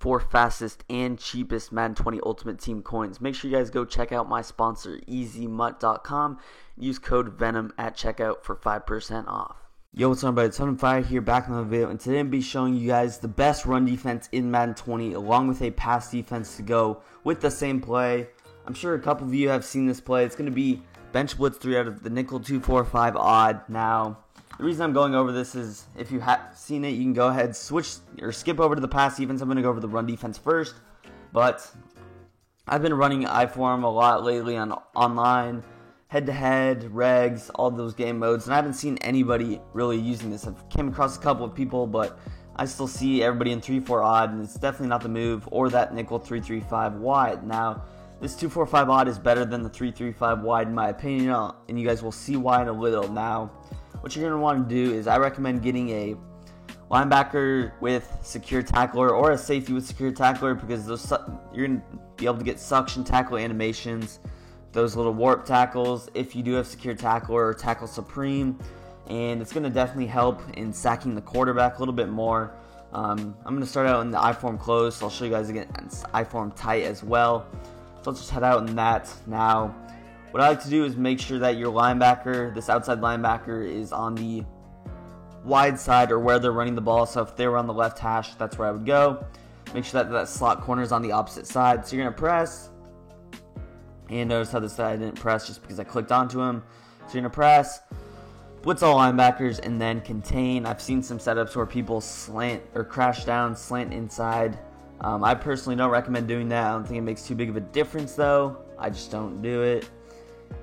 4 fastest and cheapest Madden 20 Ultimate Team coins. Make sure you guys go check out my sponsor, EasyMut.com. Use code VENOM at checkout for 5% off. Yo, what's up, everybody? It's Fire here, back in the video, and today I'm going to be showing you guys the best run defense in Madden 20, along with a pass defense to go with the same play. I'm sure a couple of you have seen this play. It's going to be bench blitz 3 out of the nickel 2-4-5 odd. Now, the reason I'm going over this is if you have seen it, you can go ahead, switch or skip over to the pass defense. I'm going to go over the run defense first, but I've been running iForm a lot lately on online, head-to-head, regs, all those game modes, and I haven't seen anybody really using this. I've came across a couple of people, but I still see everybody in 3-4 odd, and it's definitely not the move or that nickel 3-3-5 wide. Now, this 2-4-5 odd is better than the 3-3-5 wide in my opinion, and you guys will see why in a little. Now, what you're going to want to do is I recommend getting a linebacker with secure tackler or a safety with secure tackler, because you're going to be able to get suction tackle animations, those little warp tackles if you do have secure tackler or tackle supreme, and it's going to definitely help in sacking the quarterback a little bit more. I'm going to start out in the iForm close, so I'll show you guys again iForm tight as well. So let's just head out in that. Now, what I like to do is make sure that your linebacker, this outside linebacker, is on the wide side or where they're running the ball. So if they were on the left hash, that's where I would go. Make sure that that slot corner is on the opposite side. So you're going to press. And notice how this side didn't press just because I clicked onto him. So you're going to press, blitz all linebackers, and then contain. I've seen some setups where people slant or crash down, slant inside. I personally don't recommend doing that. I don't think it makes too big of a difference though. I just don't do it.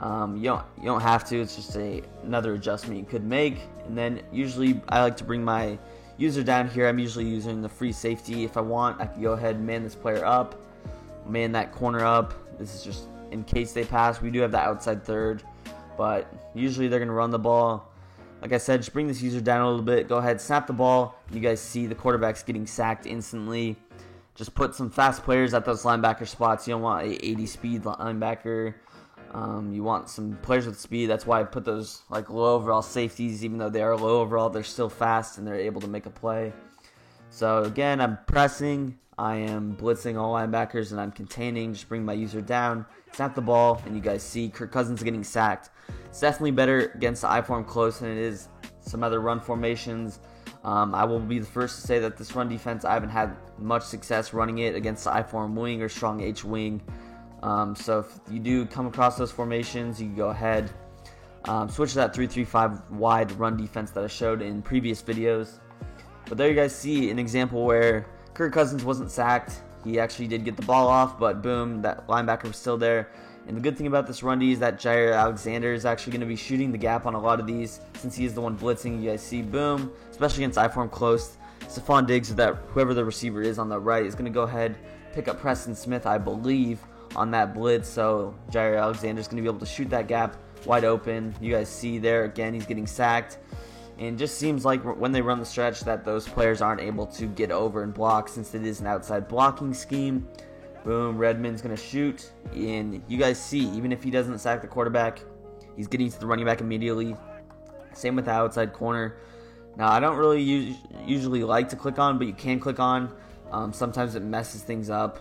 You don't have to. It's just another adjustment you could make. And then usually I like to bring my user down here. I'm usually using the free safety. If I want, I can go ahead and man this player up, man that corner up. This is just in case they pass. We do have the outside third, but usually they're going to run the ball. Like I said, just bring this user down a little bit. Go ahead, snap the ball. You guys see the quarterback's getting sacked instantly. Just put some fast players at those linebacker spots. You don't want a 80 speed linebacker. You want some players with speed. That's why I put those like low overall safeties. Even though they are low overall, they're still fast and they're able to make a play. So again, I'm pressing, I am blitzing all linebackers, and I'm containing. Just bring my user down, snap the ball, and you guys see Kirk Cousins getting sacked. It's definitely better against the iForm close than it is some other run formations. I will be the first to say that this run defense, I haven't had much success running it against the iForm wing or strong H wing. So if you do come across those formations, you can go ahead, switch to that 3-3-5 wide run defense that I showed in previous videos. But there you guys see an example where Kirk Cousins wasn't sacked. He actually did get the ball off, but boom, that linebacker was still there. And the good thing about this run D is that Jaire Alexander is actually going to be shooting the gap on a lot of these, since he is the one blitzing. You guys see, boom, especially against iForm close. Stephon Diggs, that whoever the receiver is on the right, is going to go ahead, pick up Preston Smith, I believe, on that blitz. So Jaire Alexander is going to be able to shoot that gap wide open. You guys see there, again, he's getting sacked. And it just seems like when they run the stretch that those players aren't able to get over and block, since it is an outside blocking scheme. Boom, Redmond's going to shoot, and you guys see, even if he doesn't sack the quarterback, he's getting to the running back immediately. Same with the outside corner. Now, I don't really usually like to click on, but you can click on. Sometimes it messes things up,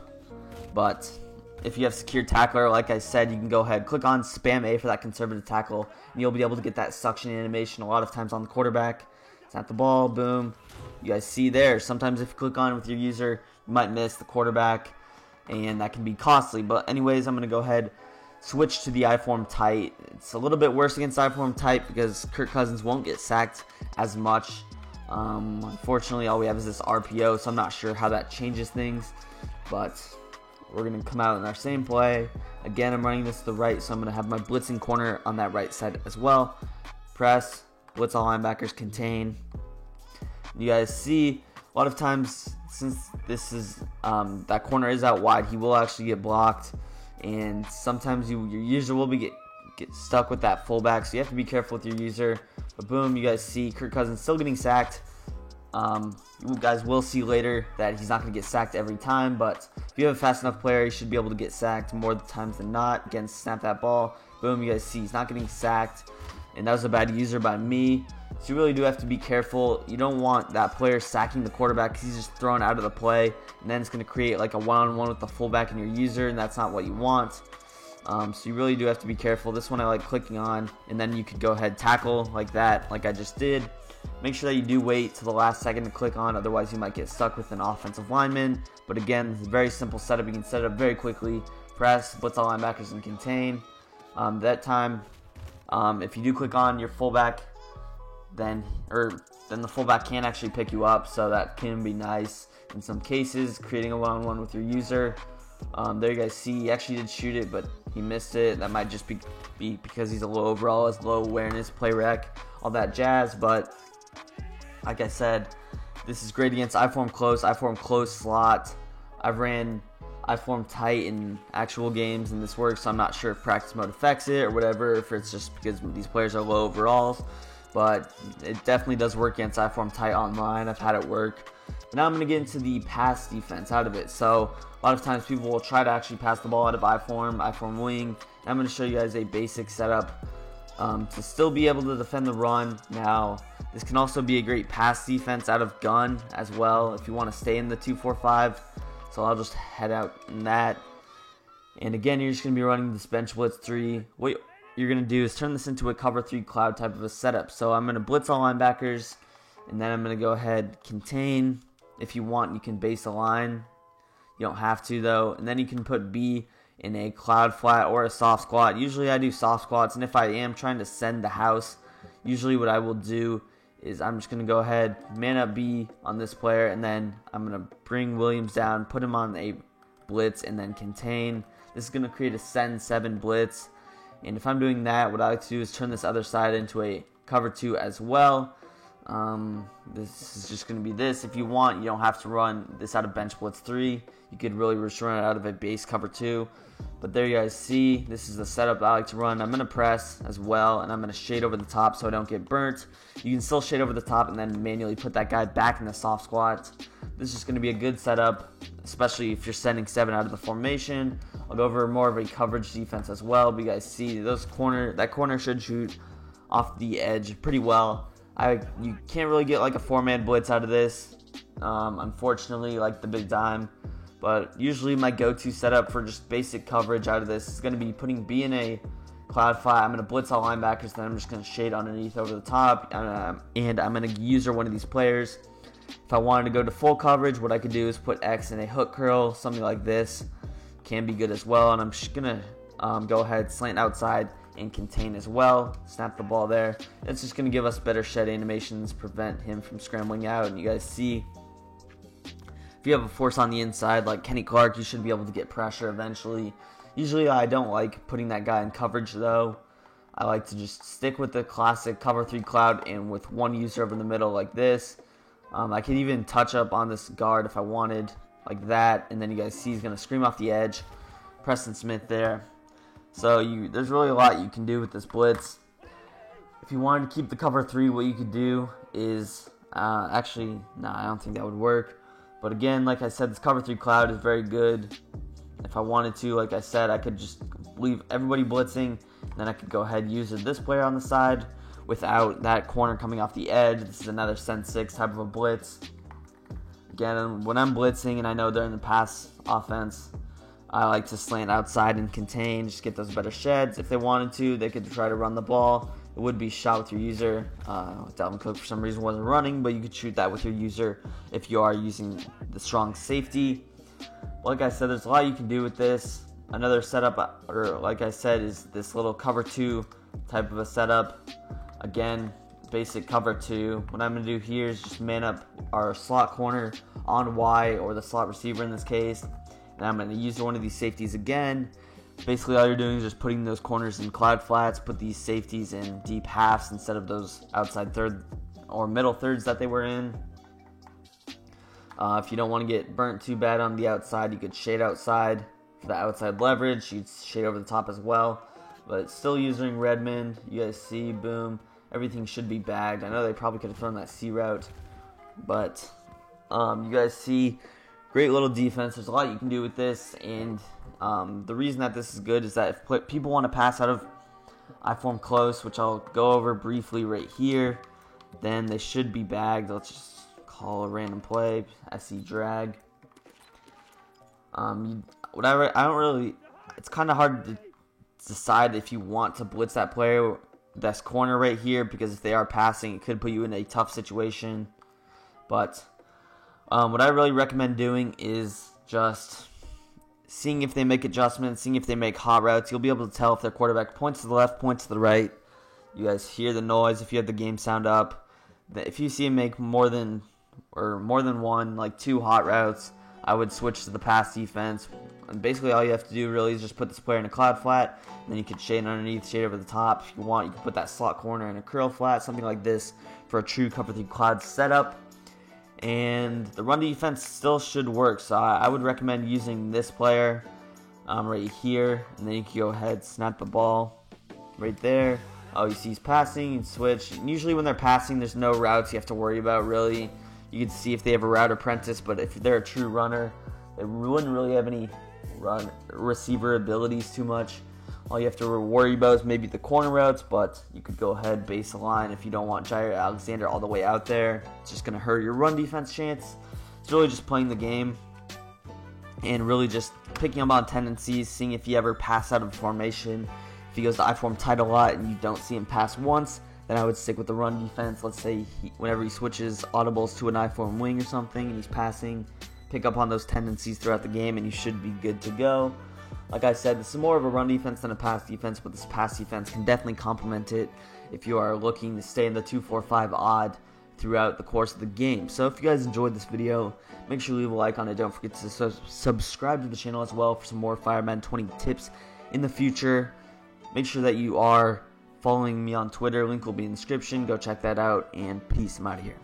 but if you have secure tackler, like I said, you can go ahead, click on, spam A for that conservative tackle, and you'll be able to get that suction animation a lot of times on the quarterback. Snap the ball, boom. You guys see there, sometimes if you click on with your user, you might miss the quarterback, and that can be costly. But anyways, I'm going to go ahead, switch to the iForm tight. It's a little bit worse against iForm tight because Kirk Cousins won't get sacked as much. Unfortunately, all we have is this RPO, so I'm not sure how that changes things, but we're going to come out in our same play. Again, I'm running this to the right, so I'm going to have my blitzing corner on that right side as well. Press, blitz all linebackers, contain. You guys see, a lot of times, since this is that corner is out wide, he will actually get blocked, and sometimes your user will get stuck with that fullback, so you have to be careful with your user. But boom, you guys see Kirk Cousins still getting sacked. You guys will see later that he's not going to get sacked every time, but if you have a fast enough player, he should be able to get sacked more times than not. Again, snap that ball. Boom, you guys see he's not getting sacked, and that was a bad user by me. So you really do have to be careful. You don't want that player sacking the quarterback because he's just thrown out of the play. and then it's going to create like a one-on-one with the fullback and your user, and that's not what you want. So you really do have to be careful. This one I like clicking on, and then you could go ahead tackle like that, like I just did. Make sure that you do wait till the last second to click on, otherwise you might get stuck with an offensive lineman. But again, it's a very simple setup. You can set it up very quickly. Press, blitz all linebackers, and contain. That time, if you do click on your fullback, then the fullback can actually pick you up, so that can be nice in some cases, creating a one-on-one with your user. There you guys see, he actually did shoot it, but he missed it. That might just be because he's a low overall, has low awareness, play rec, all that jazz. But like I said, this is great against I-form close slot. I've ran I-form tight in actual games, and this works. So I'm not sure if practice mode affects it or whatever, if it's just because these players are low overalls. But it definitely does work against I-form tight online. I've had it work. But now I'm going to get into the pass defense out of it. So a lot of times people will try to actually pass the ball out of I-form wing. And I'm going to show you guys a basic setup to still be able to defend the run. Now, this can also be a great pass defense out of gun as well if you want to stay in the 2-4-5. So I'll just head out in that. And again, you're just going to be running this bench blitz 3. What you're going to do is turn this into a cover 3 cloud type of a setup. So I'm going to blitz all linebackers, and then I'm going to go ahead contain. If you want, you can base a line. You don't have to though. And then you can put B in a cloud flat or a soft squat. Usually I do soft squats, and if I am trying to send the house, usually what I will do is I'm just going to go ahead, man up B on this player, and then I'm going to bring Williams down, put him on a blitz, and then contain. This is going to create a send 7 blitz. And if I'm doing that, what I like to do is turn this other side into a cover 2 as well. This is just going to be this. If you want, you don't have to run this out of bench blitz 3. You could really just run it out of a base cover 2. But there you guys see, this is the setup I like to run. I'm going to press as well, and I'm going to shade over the top so I don't get burnt. You can still shade over the top and then manually put that guy back in the soft squat. This is going to be a good setup, especially if you're sending 7 out of the formation. I'll go over more of a coverage defense as well. But you guys see that corner should shoot off the edge pretty well. You can't really get like a 4-man blitz out of this, unfortunately, like the big dime. But usually my go-to setup for just basic coverage out of this is going to be putting B in a cloud flat. I'm going to blitz all linebackers, then I'm just going to shade underneath over the top, and I'm going to user one of these players. If I wanted to go to full coverage, what I could do is put X in a hook curl, something like this. Can be good as well, and I'm just going to go ahead, slant outside, and contain as well. Snap the ball there. It's just going to give us better shed animations, prevent him from scrambling out. And you guys see, if you have a force on the inside like Kenny Clark, you should be able to get pressure eventually. Usually I don't like putting that guy in coverage though. I like to just stick with the classic cover 3 cloud and with one user over the middle like this. I could even touch up on this guard if I wanted, like that. And then you guys see he's going to scream off the edge. Preston Smith there. So there's really a lot you can do with this blitz. If you wanted to keep the cover 3, what you could do is, I don't think that would work. But again, like I said, this cover 3 cloud is very good. If I wanted to, like I said, I could just leave everybody blitzing, and then I could go ahead and use this player on the side without that corner coming off the edge. This is another send 6 type of a blitz. Again, when I'm blitzing, and I know they're in the pass offense, I like to slant outside and contain, just get those better sheds. If they wanted to, they could try to run the ball. It would be shot with your user. Dalvin Cook for some reason wasn't running, but you could shoot that with your user if you are using the strong safety. Like I said, there's a lot you can do with this. Another setup, or like I said, is this little cover 2 type of a setup. Again, basic cover 2. What I'm going to do here is just man up our slot corner on Y, or the slot receiver in this case. And I'm going to use one of these safeties again. Basically, all you're doing is just putting those corners in cloud flats, put these safeties in deep halves instead of those outside third or middle thirds that they were in. If you don't want to get burnt too bad on the outside, you could shade outside for the outside leverage. You'd shade over the top as well. But still using Redmond. You guys see, boom. Everything should be bagged. I know they probably could have thrown that C route. But you guys see, great little defense. There's a lot you can do with this, and the reason that this is good is that if people want to pass out of I-form close, which I'll go over briefly right here, then they should be bagged. Let's just call a random play, SE drag. Whatever. I don't really. It's kind of hard to decide if you want to blitz that player, that's corner right here, because if they are passing, it could put you in a tough situation. But what I really recommend doing is just seeing if they make adjustments, seeing if they make hot routes. You'll be able to tell if their quarterback points to the left, points to the right. You guys hear the noise if you have the game sound up. If you see him make more than one, like 2 hot routes, I would switch to the pass defense. And basically all you have to do really is just put this player in a cloud flat, and then you can shade underneath, shade over the top. If you want, you can put that slot corner in a curl flat, something like this for a true cover 3 cloud setup. And the run defense still should work, so I would recommend using this player right here, and then you can go ahead, snap the ball right there. Oh, you see he's passing, and switch. And usually when they're passing, there's no routes you have to worry about, really. You can see if they have a route apprentice, but if they're a true runner, they wouldn't really have any receiver abilities too much. All you have to worry about is maybe the corner routes, but you could go ahead, base the line if you don't want Jaire Alexander all the way out there. It's just going to hurt your run defense chance. It's really just playing the game and really just picking up on tendencies, seeing if he ever pass out of formation. If he goes to I-form tight a lot and you don't see him pass once, then I would stick with the run defense. Let's say whenever he switches audibles to an I-form wing or something and he's passing, pick up on those tendencies throughout the game and you should be good to go. Like I said, this is more of a run defense than a pass defense, but this pass defense can definitely complement it if you are looking to stay in the 2-4-5 odd throughout the course of the game. So if you guys enjoyed this video, make sure you leave a like on it. Don't forget to subscribe to the channel as well for some more Fire Madden 20 tips in the future. Make sure that you are following me on Twitter. Link will be in the description. Go check that out, and peace. I'm out of here.